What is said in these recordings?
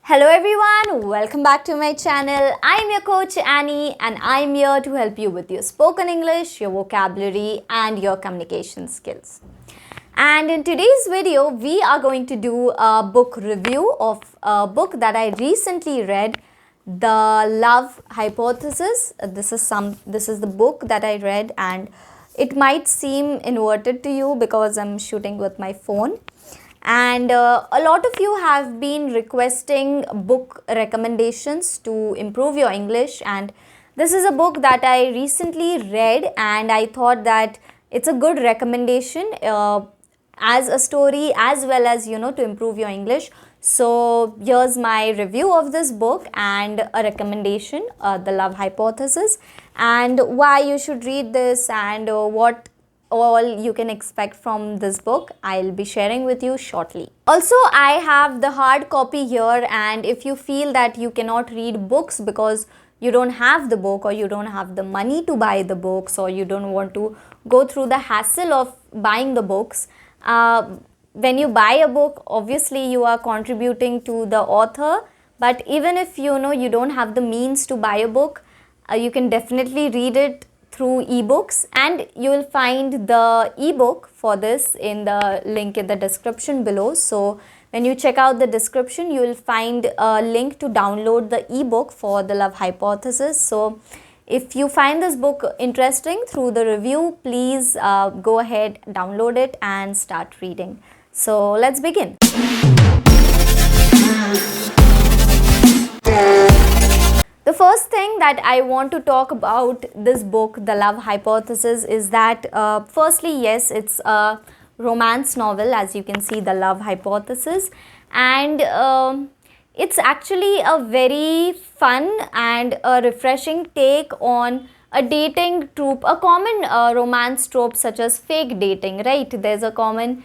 Hello everyone, welcome back to my channel. I'm your coach Annie and I'm here to help you with your spoken English, your vocabulary and your communication skills. And in today's video, we are going to do a book review of a book that I recently read, The Love Hypothesis. This is the book that I read, and it might seem inverted to you because I'm shooting with my phone. And a lot of you have been requesting book recommendations to improve your English, and this is a book that I recently read and I thought that it's a good recommendation as a story as well as to improve your English. So here's my review of this book and a recommendation, The Love Hypothesis, and why you should read this and what all you can expect from this book. I'll be sharing with you shortly. Also, I have the hard copy here, and if you feel that you cannot read books because you don't have the book or you don't have the money to buy the books or you don't want to go through the hassle of buying the books, when you buy a book, obviously you are contributing to the author, but even if you don't have the means to buy a book, you can definitely read it through ebooks, and you will find the ebook for this in the link in the description below. So when you check out the description, you will find a link to download the ebook for The Love Hypothesis. So if you find this book interesting through the review, please go ahead, download it and start reading. So let's begin. The first thing that I want to talk about this book, The Love Hypothesis, is that firstly, yes, it's a romance novel, as you can see, The Love Hypothesis, and it's actually a very fun and a refreshing take on a dating trope, a common romance trope such as fake dating, right? There's a common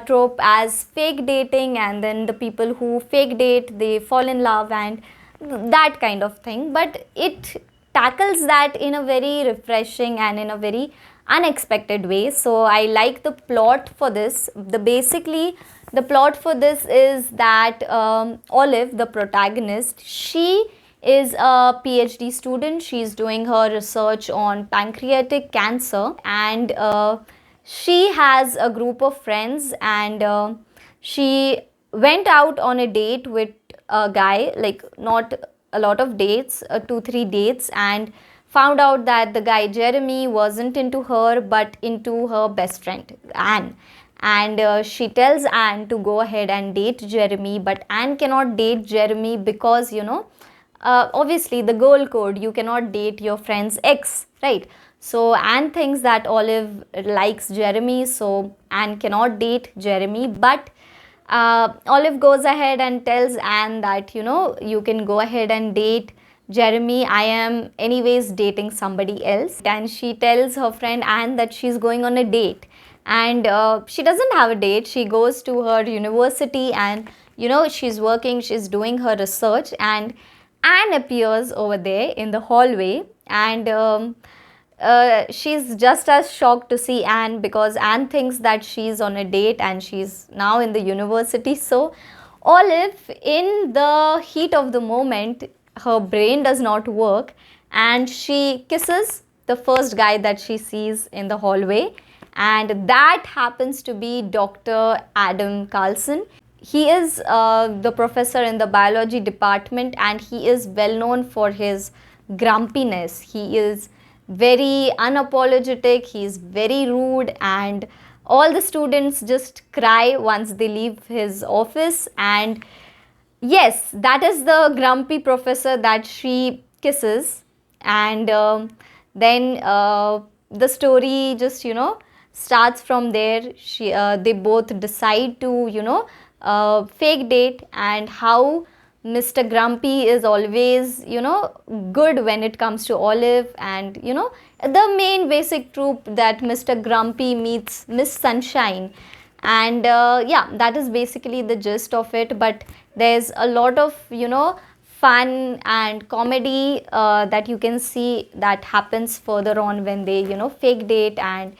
trope as fake dating, and then the people who fake date, they fall in love and that kind of thing, but it tackles that in a very refreshing and in a very unexpected way. So I like the plot for this. The plot for this is that Olive, the protagonist, she is a PhD student. She's doing her research on pancreatic cancer, and she has a group of friends, and she went out on a date with a guy, like not a lot of dates, 2-3 dates, and found out that the guy Jeremy wasn't into her but into her best friend Anne. And she tells Anne to go ahead and date Jeremy, but Anne cannot date Jeremy because obviously the girl code, you cannot date your friend's ex, right? So Anne thinks that Olive likes Jeremy, so Anne cannot date Jeremy, but Olive goes ahead and tells Anne that you can go ahead and date Jeremy, I am anyways dating somebody else. And she tells her friend Anne that she's going on a date, and she doesn't have a date. She goes to her university, and she's working, she's doing her research, and Anne appears over there in the hallway, and she's just as shocked to see Anne because Anne thinks that she's on a date and she's now in the university. So Olive, in the heat of the moment, her brain does not work and she kisses the first guy that she sees in the hallway, and that happens to be Dr. Adam Carlson. He is the professor in the biology department, and he is well known for his grumpiness. He is very unapologetic, he is very rude, and all the students just cry once they leave his office. And yes, that is the grumpy professor that she kisses, and then the story just starts from there. They both decide to fake date, and how Mr. Grumpy is always, good when it comes to Olive, and the main basic trope that Mr. Grumpy meets Miss Sunshine, and yeah, that is basically the gist of it. But there's a lot of fun and comedy that you can see that happens further on when they fake date and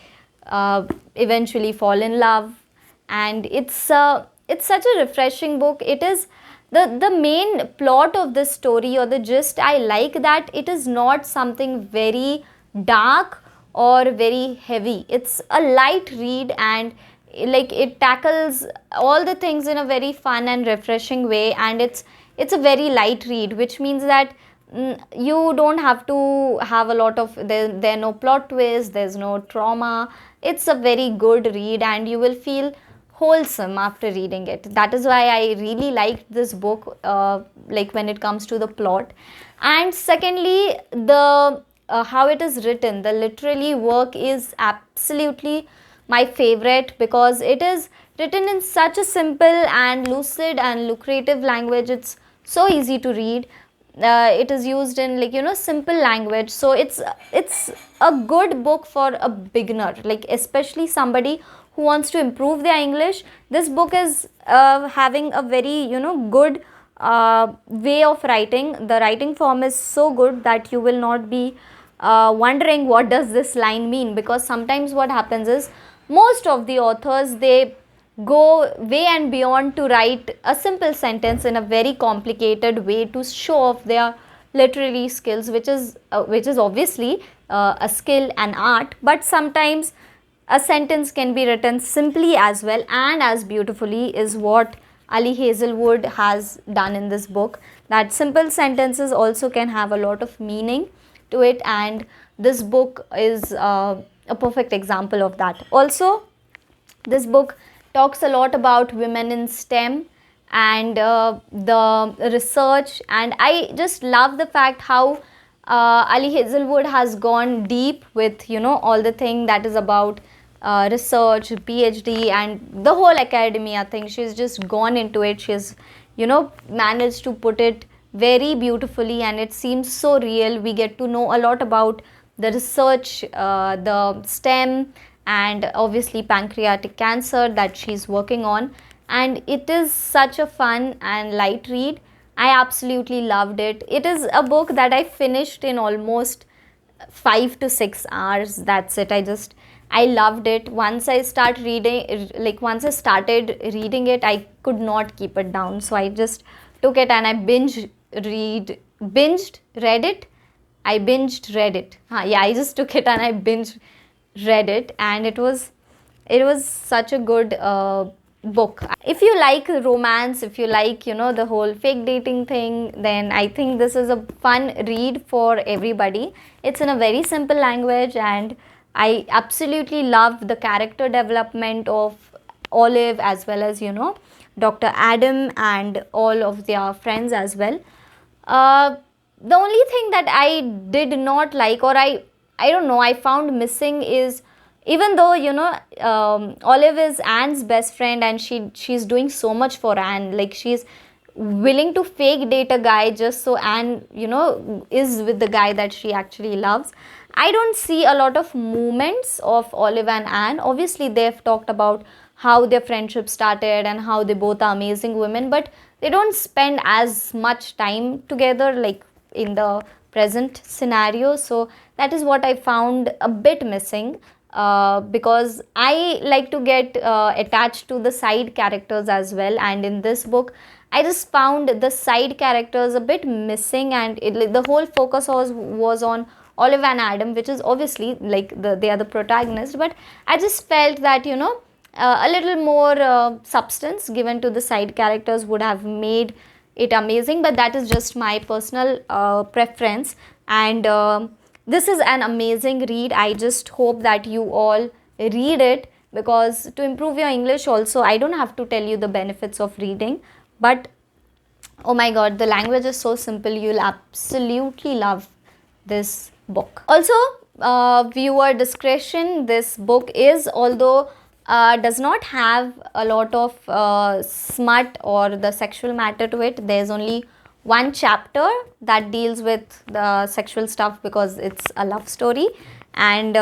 eventually fall in love. And it's such a refreshing book. It is the main plot of this story, or the gist, I like that it is not something very dark or very heavy. It's a light read, and like it tackles all the things in a very fun and refreshing way, and it's a very light read, which means that you don't have to have a lot of, there are no plot twists, there's no trauma. It's a very good read, and you will feel wholesome after reading it. That is why I really liked this book, like when it comes to the plot. And secondly, the how it is written, the literary work is absolutely my favorite, because it is written in such a simple and lucid and lucrative language. It's so easy to read. It is used in, like, simple language, so it's a good book for a beginner, like especially somebody who wants to improve their English. This book is having a very good way of writing. The writing form is so good that you will not be wondering what does this line mean, because sometimes what happens is most of the authors, they go way and beyond to write a simple sentence in a very complicated way to show off their literary skills, which is obviously a skill and art. But sometimes a sentence can be written simply as well and as beautifully, is what Ali Hazelwood has done in this book. That simple sentences also can have a lot of meaning to it, and this book is a perfect example of that. Also, this book talks a lot about women in STEM and the research, and I just love the fact how Ali Hazelwood has gone deep with all the thing that is about research, PhD, and the whole academia thing. She's just gone into it. She's managed to put it very beautifully, and it seems so real. We get to know a lot about the research, the STEM, and obviously pancreatic cancer that she's working on, and it is such a fun and light read. I absolutely loved it. It is a book that I finished in almost 5 to 6 hours. That's it. I loved it. Once I started reading it, I could not keep it down, so I just took it and I binged read it. Yeah, I just took it and I binged read it, and it was such a good book. If you like romance, if you like the whole fake dating thing, then I think this is a fun read for everybody. It's in a very simple language, and I absolutely love the character development of Olive, as well as Dr. Adam and all of their friends as well. The only thing that I did not like, or I don't know, I found missing is, even though Olive is Anne's best friend, and she's doing so much for Anne, like she's willing to fake date a guy just so Anne is with the guy that she actually loves. I don't see a lot of movements of Olive and Anne. Obviously they've talked about how their friendship started and how they both are amazing women, but they don't spend as much time together like in the present scenario. So that is what I found a bit missing, because I like to get attached to the side characters as well, and in this book I just found the side characters a bit missing, and the whole focus was on Olive and Adam, which is obviously like they are the protagonists, but I just felt that a little more substance given to the side characters would have made it amazing. But that is just my personal preference, and this is an amazing read. I just hope that you all read it, because to improve your English also, I don't have to tell you the benefits of reading, but oh my god, the language is so simple. You'll absolutely love this book. Also, viewer discretion. This book is, although does not have a lot of smut or the sexual matter to it. There's only one chapter that deals with the sexual stuff, because it's a love story, and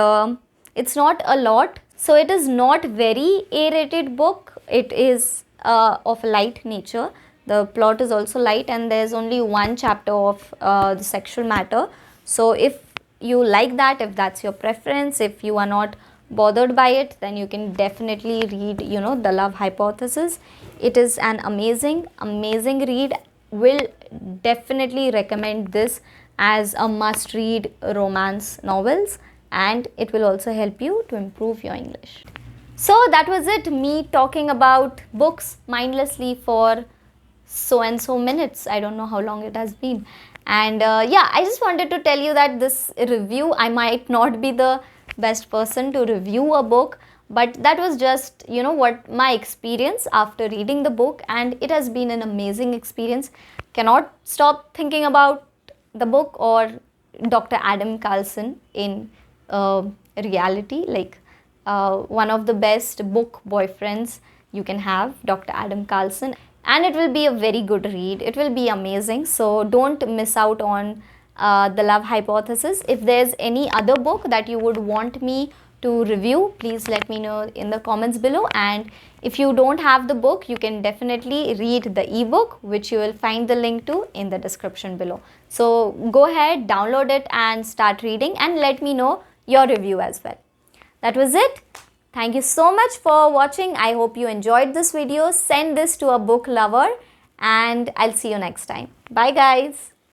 it's not a lot, so it is not very A-rated book. It is of light nature. The plot is also light, and there's only one chapter of the sexual matter. So if you like that, if that's your preference, if you are not bothered by it, then you can definitely read The Love Hypothesis. It is an amazing read. will definitely recommend this as a must read romance novels, and it will also help you to improve your English. So that was it, me talking about books mindlessly for so and so minutes. I don't know how long it has been. And yeah, I just wanted to tell you that this review, I might not be the best person to review a book, but that was just, you know, what my experience after reading the book, and it has been an amazing experience. Cannot stop thinking about the book or Dr. Adam Carlson in reality, like one of the best book boyfriends you can have, Dr. Adam Carlson. And it will be a very good read. It will be amazing. So don't miss out on The Love Hypothesis. If there's any other book that you would want me to review, please let me know in the comments below. And if you don't have the book, you can definitely read the ebook, which you will find the link to in the description below. So go ahead, download it and start reading, and let me know your review as well. That was it. Thank you so much for watching. I hope you enjoyed this video. Send this to a book lover, and I'll see you next time. Bye guys.